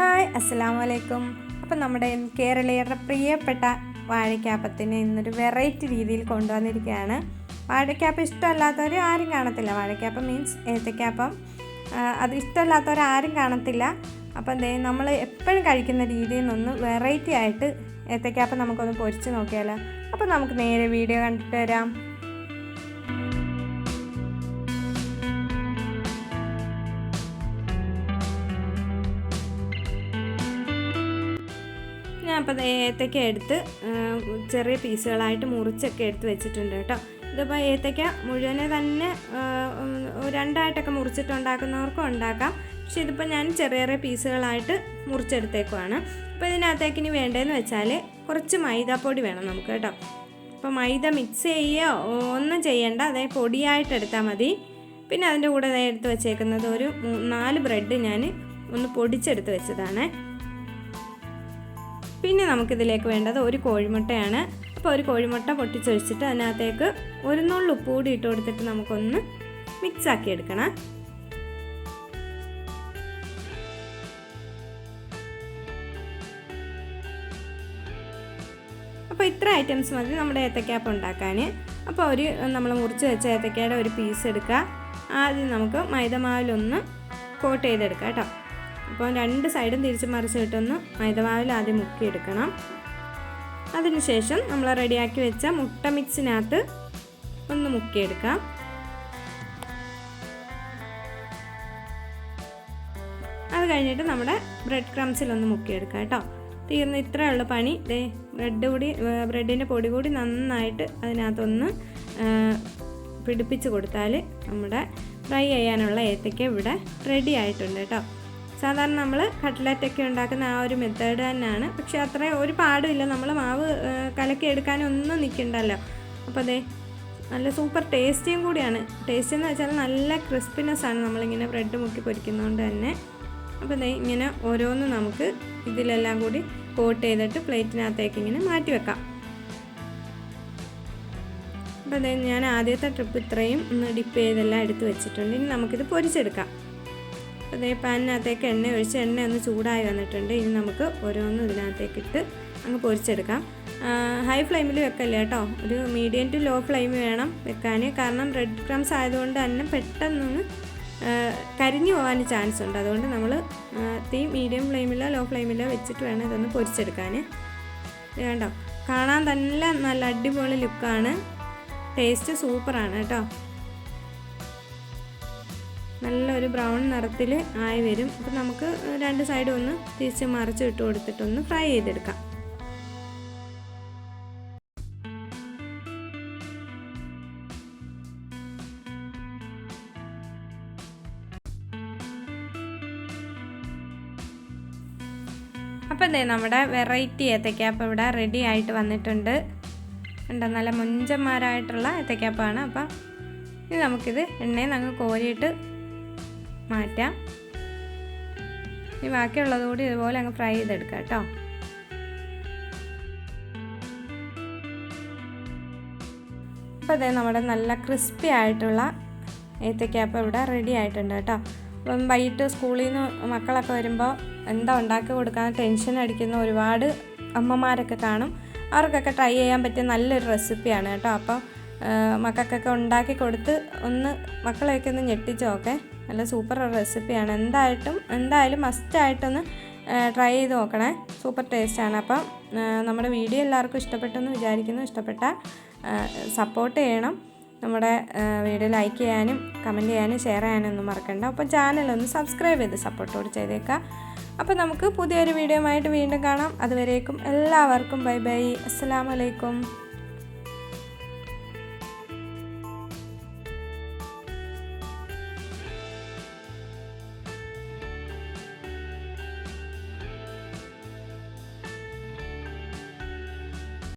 Hi അസ്സലാമലൈക്കും. അപ്പം നമ്മുടെ കേരളീയരുടെ പ്രിയപ്പെട്ട വാഴയ്ക്കാപ്പത്തിന് ഇന്നൊരു വെറൈറ്റി രീതിയിൽ കൊണ്ടുവന്നിരിക്കുകയാണ്. വാഴയ്ക്കാപ്പം ഇഷ്ടമല്ലാത്തവർ ആരും കാണത്തില്ല. വാഴയ്ക്കാപ്പം മീൻസ് ഏത്തയ്ക്കാപ്പം. അത് ഇഷ്ടമല്ലാത്തവർ ആരും കാണത്തില്ല. അപ്പം നമ്മൾ എപ്പോഴും കഴിക്കുന്ന രീതിയിൽ നിന്നൊന്ന് വെറൈറ്റി ആയിട്ട് ഏത്തയ്ക്കാപ്പം നമുക്കൊന്ന് പൊരിച്ച് നോക്കിയാലോ. അപ്പം നമുക്ക് നേരെ വീഡിയോ കണ്ടിട്ട് വരാം. ഞാൻ അപ്പോൾ ഏത്തയ്ക്ക എടുത്ത് ചെറിയ പീസുകളായിട്ട് മുറിച്ചൊക്കെ എടുത്ത് വെച്ചിട്ടുണ്ട് കേട്ടോ. ഇതിപ്പോൾ ഏത്തയ്ക്ക മുഴുവനെ തന്നെ രണ്ടായിട്ടൊക്കെ മുറിച്ചിട്ടുണ്ടാക്കുന്നവർക്കും ഉണ്ടാക്കാം. പക്ഷേ ഇതിപ്പോൾ ഞാൻ ചെറിയ ചെറിയ പീസുകളായിട്ട് മുറിച്ചെടുത്തേക്കുവാണ്. അപ്പോൾ ഇതിനകത്തേക്ക് ഇനി വേണ്ടതെന്ന് വെച്ചാൽ കുറച്ച് മൈദാപ്പൊടി വേണം നമുക്ക് കേട്ടോ. അപ്പോൾ മൈദ മിക്സ് ചെയ്യുകയോ ഒന്നും ചെയ്യേണ്ട, അതായത് പൊടിയായിട്ട് എടുത്താൽ മതി. പിന്നെ അതിൻ്റെ കൂടെ എടുത്ത് വെച്ചേക്കുന്നത് ഒരു 4 ബ്രെഡ് ഞാൻ ഒന്ന് പൊടിച്ചെടുത്ത് വെച്ചതാണ്. പിന്നെ നമുക്കിതിലേക്ക് വേണ്ടത് ഒരു കോഴിമുട്ടയാണ്. അപ്പോൾ ഒരു കോഴിമുട്ട പൊട്ടിച്ചൊഴിച്ചിട്ട് അതിനകത്തേക്ക് ഒരു നുള്ളു ഉപ്പ് കൂടി ഇട്ട് കൊടുത്തിട്ട് നമുക്കൊന്ന് മിക്സാക്കി എടുക്കണം. അപ്പോൾ ഇത്ര ഐറ്റംസ് മതി നമ്മുടെ ഏത്തയ്ക്കാപ്പം ഉണ്ടാക്കാൻ. അപ്പോൾ നമ്മൾ മുറിച്ച് വെച്ച ഏത്തയ്ക്കയുടെ ഒരു പീസ് എടുക്കുക. ആദ്യം നമുക്ക് മൈദമാവിലൊന്ന് കോട്ട് ചെയ്തെടുക്കാം കേട്ടോ. അപ്പോൾ 2 സൈഡും തിരിച്ച് മറിച്ചിട്ടൊന്ന് മൈദമാവിൽ ആദ്യം മുക്കിയെടുക്കണം. അതിനുശേഷം നമ്മൾ റെഡിയാക്കി വെച്ച മുട്ട മിക്സിനകത്ത് ഒന്ന് മുക്കിയെടുക്കാം. അത് കഴിഞ്ഞിട്ട് നമ്മുടെ ബ്രെഡ് ക്രംസിലൊന്ന് മുക്കിയെടുക്കാം കേട്ടോ. തീർന്ന് ഇത്രയുള്ള പണി. ബ്രെഡിൻ്റെ പൊടി കൂടി നന്നായിട്ട് അതിനകത്തൊന്ന് പിടിപ്പിച്ച് കൊടുത്താൽ നമ്മുടെ ഫ്രൈ ചെയ്യാനുള്ള ഏത്തയ്ക്ക ഇവിടെ റെഡി ആയിട്ടുണ്ട് കേട്ടോ. സാധാരണ നമ്മൾ കട്ട്ലറ്റൊക്കെ ഉണ്ടാക്കുന്ന ആ ഒരു മെത്തേഡ് തന്നെയാണ്. പക്ഷേ അത്ര ഒരു പാടുമില്ല. നമ്മൾ മാവ് കലക്കി എടുക്കാനൊന്നും നിൽക്കണ്ടല്ലോ. അപ്പോൾ നല്ല സൂപ്പർ ടേസ്റ്റിയും കൂടിയാണ്. ടേസ്റ്റ് എന്ന് വെച്ചാൽ നല്ല ക്രിസ്പിനെസ്സാണ് നമ്മളിങ്ങനെ ബ്രെഡ് മുക്കി പൊരിക്കുന്നതുകൊണ്ട് തന്നെ. അപ്പോൾ ഇങ്ങനെ ഓരോന്ന് നമുക്ക് ഇതിലെല്ലാം കൂടി കോട്ട് ചെയ്തിട്ട് പ്ലേറ്റിനകത്തേക്ക് ഇങ്ങനെ മാറ്റി വെക്കാം. അപ്പോൾ ഞാൻ ആദ്യത്തെ ട്രിപ്പ് ഇത്രയും ഒന്ന് ഡിപ്പ് ചെയ്തെല്ലാം എടുത്ത് വെച്ചിട്ടുണ്ട്. ഇനി നമുക്കിത് പൊരിച്ചെടുക്കാം. അപ്പോൾ പാനിനകത്തേക്ക് എണ്ണ ഒഴിച്ച് എണ്ണ ഒന്ന് ചൂടായി വന്നിട്ടുണ്ട്. ഇനി നമുക്ക് ഓരോന്നും ഇതിനകത്തേക്ക് ഇട്ട് അങ്ങ് പൊരിച്ചെടുക്കാം. ഹൈ ഫ്ലെയിമിൽ വെക്കല്ല കേട്ടോ, ഒരു മീഡിയം ടു ലോ ഫ്ലെയിം വേണം വെക്കാൻ. കാരണം ബ്രെഡ് ക്രംസ് ആയതുകൊണ്ട് തന്നെ പെട്ടെന്നൊന്ന് കരിഞ്ഞു പോകാൻ ചാൻസ് ഉണ്ട്. അതുകൊണ്ട് നമ്മൾ തീ മീഡിയം ഫ്ലെയിമിലോ ലോ ഫ്ലെയിമിലോ വെച്ചിട്ട് വേണം ഇതൊന്ന് പൊരിച്ചെടുക്കാൻ. ഇത് കണ്ടോ, കാണാൻ നല്ല അടിപൊളി ലുക്കാണ്. ടേസ്റ്റ് സൂപ്പറാണ് കേട്ടോ. നല്ലൊരു ബ്രൗൺ നിറത്തിൽ ആയി വരും. അപ്പോൾ നമുക്ക് 2 സൈഡും ഒന്ന് തിരിച്ച് മറിച്ച് ഇട്ട് കൊടുത്തിട്ടൊന്ന് ഫ്രൈ ചെയ്തെടുക്കാം. അപ്പോൾ നമ്മുടെ വെറൈറ്റി ഏത്തയ്ക്കാപ്പം ഇവിടെ റെഡി ആയിട്ട് വന്നിട്ടുണ്ട്. ഉണ്ട്, നല്ല മുഞ്ചന്മാരായിട്ടുള്ള ഏത്തയ്ക്കാപ്പമാണ്. അപ്പം ഇനി നമുക്കിത് എണ്ണയിൽ അങ്ങ് കോരിയിട്ട് മാറ്റാം. ഇനി ബാക്കിയുള്ളത് കൂടി ഇതുപോലെ അങ്ങ് ഫ്രൈ ചെയ്തെടുക്കാം കേട്ടോ. അപ്പോൾ നമ്മുടെ നല്ല ക്രിസ്പി ആയിട്ടുള്ള ഏത്തയ്ക്കാപ്പം ഇവിടെ റെഡി ആയിട്ടുണ്ട് കേട്ടോ. അപ്പം വൈകിട്ട് സ്കൂളിൽ നിന്ന് മക്കളൊക്കെ വരുമ്പോൾ എന്താ ഉണ്ടാക്കി കൊടുക്കാൻ ടെൻഷൻ അടിക്കുന്ന ഒരുപാട് അമ്മമാരൊക്കെ കാണും. അവർക്കൊക്കെ ട്രൈ ചെയ്യാൻ പറ്റിയ നല്ലൊരു റെസിപ്പിയാണ് കേട്ടോ. അപ്പോൾ മക്കൾക്കൊക്കെ ഉണ്ടാക്കി കൊടുത്ത് മക്കളെയൊക്കെ ഒന്ന് ഞെട്ടിച്ചോക്കെ. നല്ല സൂപ്പർ റെസിപ്പിയാണ്. എന്തായാലും മസ്റ്റായിട്ടൊന്ന് ട്രൈ ചെയ്ത് നോക്കണേ. സൂപ്പർ ടേസ്റ്റാണ്. അപ്പം നമ്മുടെ വീഡിയോ എല്ലാവർക്കും ഇഷ്ടപ്പെട്ടെന്ന് വിചാരിക്കുന്നു. ഇഷ്ടപ്പെട്ടാൽ സപ്പോർട്ട് ചെയ്യണം. നമ്മുടെ വീഡിയോ ലൈക്ക് ചെയ്യാനും കമൻറ്റ് ചെയ്യാനും ഷെയർ ചെയ്യാനും ഒന്നും മറക്കണ്ട. അപ്പം ചാനലൊന്ന് സബ്സ്ക്രൈബ് ചെയ്ത് സപ്പോർട്ടോട് ചെയ്തേക്കാം. അപ്പോൾ നമുക്ക് പുതിയൊരു വീഡിയോ ആയിട്ട് വീണ്ടും കാണാം. അതുവരേക്കും എല്ലാവർക്കും ബൈ ബൈ. അസ്സലാമു അലൈക്കും.